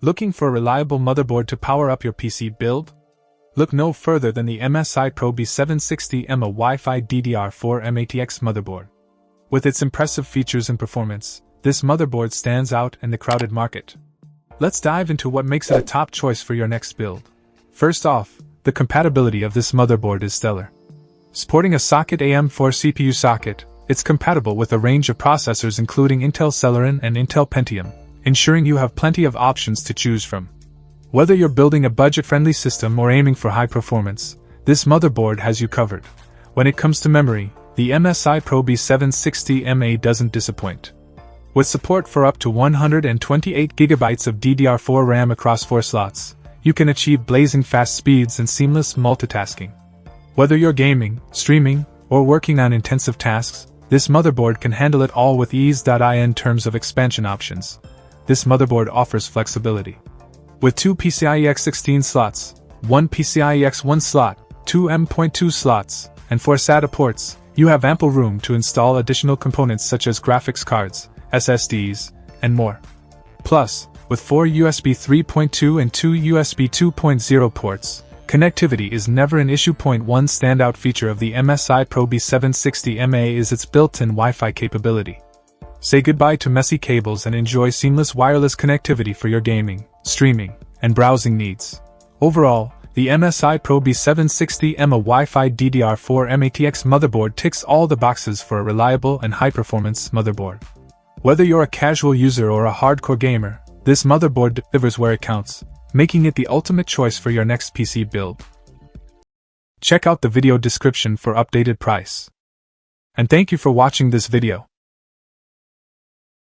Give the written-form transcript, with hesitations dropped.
Looking for a reliable motherboard to power up your PC build? Look no further than the MSI Pro B760M-A Wi-Fi DDR4 mATX motherboard. With its impressive features and performance, this motherboard stands out in the crowded market. Let's dive into what makes it a top choice for your next build. First off, the compatibility of this motherboard is stellar. Sporting a socket AM4 CPU socket, it's compatible with a range of processors including Intel Celeron and Intel Pentium, ensuring you have plenty of options to choose from. Whether you're building a budget-friendly system or aiming for high performance, this motherboard has you covered. When it comes to memory, the MSI Pro B760M-A doesn't disappoint. With support for up to 128GB of DDR4 RAM across 4 slots, you can achieve blazing fast speeds and seamless multitasking. Whether you're gaming, streaming, or working on intensive tasks, this motherboard can handle it all with ease. In terms of expansion options, this motherboard offers flexibility. With 2 PCIe X16 slots, 1 PCIe X1 slot, 2 M.2 slots, and 4 SATA ports, you have ample room to install additional components such as graphics cards, SSDs, and more. Plus, with 4 USB 3.2 and 2 USB 2.0 ports, connectivity is never an issue. One standout feature of the MSI Pro B760M-A is its built-in Wi-Fi capability. Say goodbye to messy cables and enjoy seamless wireless connectivity for your gaming, streaming, and browsing needs. Overall, the MSI Pro B760M-A Wi-Fi DDR4 mATX motherboard ticks all the boxes for a reliable and high-performance motherboard. Whether you're a casual user or a hardcore gamer, this motherboard delivers where it counts, making it the ultimate choice for your next PC build. Check out the video description for updated price. And thank you for watching this video.